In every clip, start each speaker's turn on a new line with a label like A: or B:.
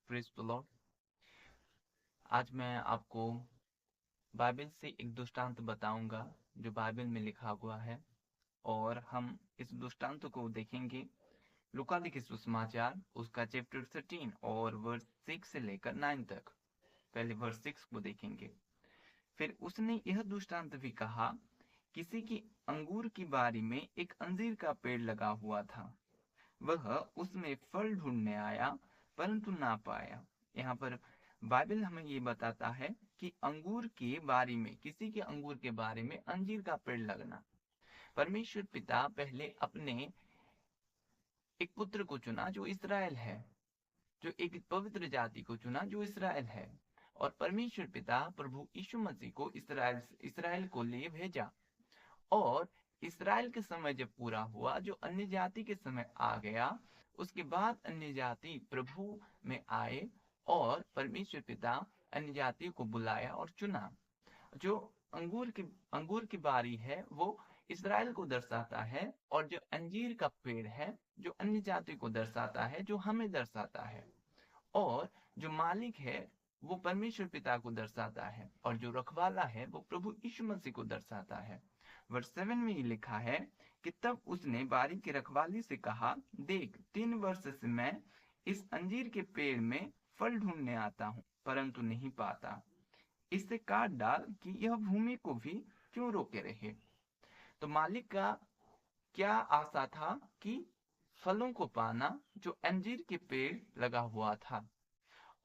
A: Praise the Lord. आज मैं आपको बाइबल से एक दृष्टांत बताऊंगा जो बाइबल में लिखा हुआ है, और हम इस दृष्टांत को देखेंगे लूका लिखित सुसमाचार उसका चैप्टर 13 और वर्स 6 से लेकर 9 तक। पहले वर्स 6 को देखेंगे। फिर उसने यह दृष्टांत भी कहा, किसी की अंगूर की बारी में एक अंजीर का पेड़ लगा हुआ था। वह उसमें फल ढूंढने आया परंतु ना पाया। यहाँ पर बाइबल हमें ये बताता है कि अंगूर के बारे में, किसी के अंगूर के बारे में अंजीर का पेड़ लगना। परमेश्वर पिता पहले अपने एक पुत्र को चुना जो इस्राएल है, जो एक पवित्र जाति को चुना जो इस्राएल है, और परमेश्वर पिता प्रभु यीशु मसीह को इस्राएल को लिए भेजा। और इस्राएल के समय जब पूरा हुआ, जो अन्य जाति के समय आ गया, उसके बाद अन्य जाति प्रभु में आए और परमेश्वर पिता अन्य जातियों को बुलाया और चुना। जो अंगूर की बारी है वो इस्राएल को दर्शाता है, और जो अंजीर का पेड़ है जो अन्य जाति को दर्शाता है, जो हमें दर्शाता है। और जो मालिक है वो परमेश्वर पिता को दर्शाता है, और जो रखवाला है वो प्रभु यीशु मसीह को दर्शाता है। वर्ष 7 में ये लिखा है कि तब उसने बारी की रखवाली से कहा, देख 3 वर्ष से मैं इस अंजीर के पेड़ में फल ढूंढने आता हूँ परंतु नहीं पाता। इसे काट डाल कि यह भूमि को भी क्यों रोके रहे। तो मालिक का क्या आशा था कि फलों को पाना जो अंजीर के पेड़ लगा हुआ था,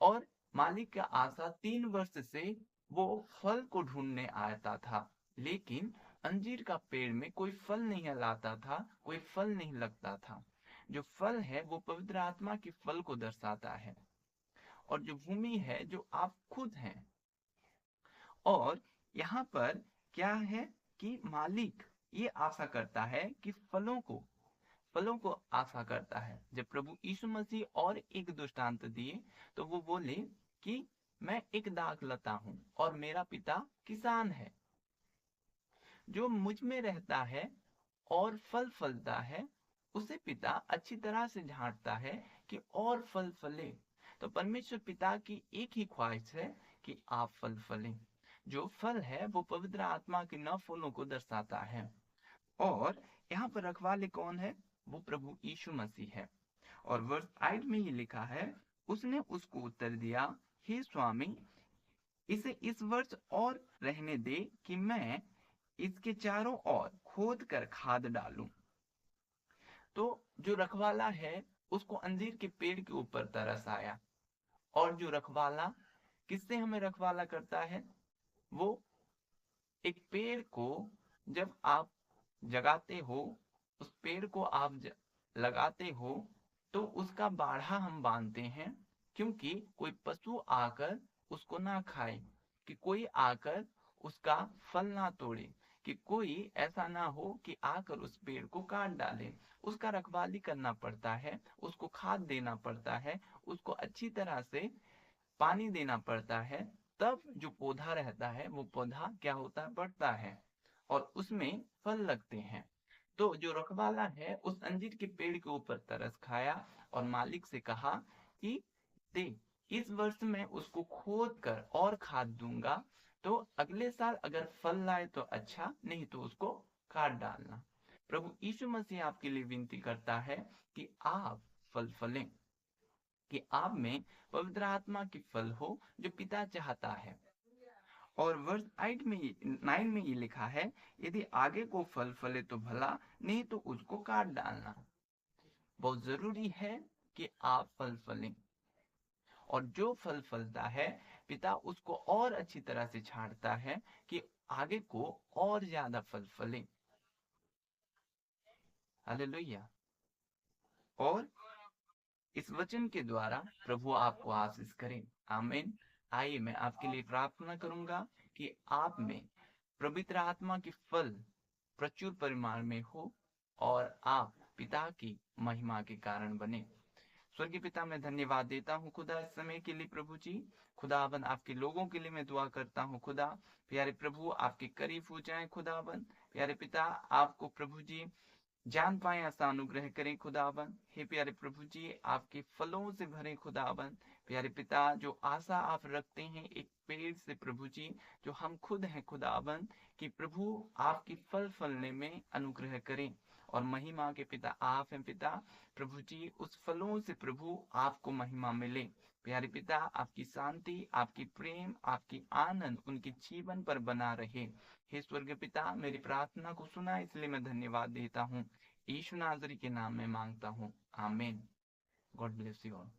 A: और मालिक का आशा 3 वर्ष से वो फल को ढूंढने आता था, लेकिन अंजीर का पेड़ में कोई फल नहीं लाता था, कोई फल नहीं लगता था। जो फल है वो पवित्र आत्मा के फल को दर्शाता है, और जो भूमि है जो आप खुद हैं। और यहाँ पर क्या है कि मालिक ये आशा करता है कि फलों को आशा करता है। जब प्रभु यीशु मसीह और एक दृष्टांत दिए तो वो बोले कि मैं एक दाखलता हूँ और मेरा पिता किसान है। जो मुझ में रहता है और फल फलता है, उसे पिता अच्छी तरह से झांटता है कि और फल फले। तो परमेश्वर पिता की एक ही ख्वाहिश है कि आप फल फलें। जो फल है वो पवित्र आत्मा के 9 फलों को दर्शाता है। और यहाँ पर रखवाले कौन है? वो प्रभु यीशु मसीह है। और वर्ष 8 में ये लिखा है, उसने उसको उत्तर दिया, हे स्वामी, इसे इस वर्ष और रहने दे कि मैं इसके चारों ओर खोद कर खाद डालूं। तो जो रखवाला है उसको अंजीर के पेड़ के ऊपर तरस आया। और जो रखवाला किससे हमें रखवाला करता है? वो एक पेड़ को जब आप जगाते हो, उस पेड़ को आप लगाते हो, तो उसका बाढ़ा हम बांधते हैं, क्योंकि कोई पशु आकर उसको ना खाए, कि कोई आकर उसका फल ना तोड़े, कि कोई ऐसा ना हो कि आकर उस पेड़ को काट डाले। उसका रखवाली करना पड़ता है, उसको खाद देना पड़ता है, उसको अच्छी तरह से पानी देना पड़ता है। तब जो पौधा रहता है वो पौधा क्या होता है? बढ़ता है, और उसमें फल लगते हैं। तो जो रखवाला है उस अंजीर के पेड़ के ऊपर तरस खाया और मालिक से कहा कि देख, इस वर्ष मैं उसको खोद कर और खाद दूंगा, तो अगले साल अगर फल लाए तो अच्छा, नहीं तो उसको काट डालना। प्रभु यीशु मसीह आपके लिए विनती करता है कि आप फल फलें, कि आप में पवित्र आत्मा की फल हो जो पिता चाहता है। और वर्ष 9 में ये लिखा है, यदि आगे को फल फले तो भला, नहीं तो उसको काट डालना। बहुत जरूरी है कि आप फल फलें, और जो फल फलता है पिता उसको और अच्छी तरह से छांटता है कि आगे को और ज्यादा फल फले। हालेलुया। और इस वचन के द्वारा प्रभु आपको आशीष करे। आमीन। आइए मैं आपके लिए प्रार्थना करूंगा कि आप में पवित्र आत्मा की फल प्रचुर परिमाण में हो, और आप पिता की महिमा के कारण बने। स्वर्गीय पिता, मैं धन्यवाद देता हूँ खुदा इस समय के लिए। प्रभु जी, खुदावन आपके लोगों के लिए मैं दुआ करता हूँ। खुदा प्यारे प्रभु आपके करीब हो जाए। खुदावन प्यारे पिता, आपको प्रभु जी जान पाए ऐसा अनुग्रह करें खुदावन। हे प्यारे प्रभु जी, आपके फलों से भरे खुदावन। प्यारे पिता, जो आशा आप रखते हैं एक पेड़ से प्रभु जी, जो हम खुद हैं खुदावन, कि प्रभु आपकी फल फलने में अनुग्रह करें। और महिमा के पिता आप हैं पिता। प्रभु जी, उस फलों से प्रभु आपको महिमा मिले। प्यारे पिता, आपकी शांति, आपकी प्रेम, आपकी आनंद उनके जीवन पर बना रहे। हे स्वर्ग पिता, मेरी प्रार्थना को सुना, इसलिए मैं धन्यवाद देता हूँ। यीशु नाजरी के नाम में मांगता हूँ, आमीन। God bless you all.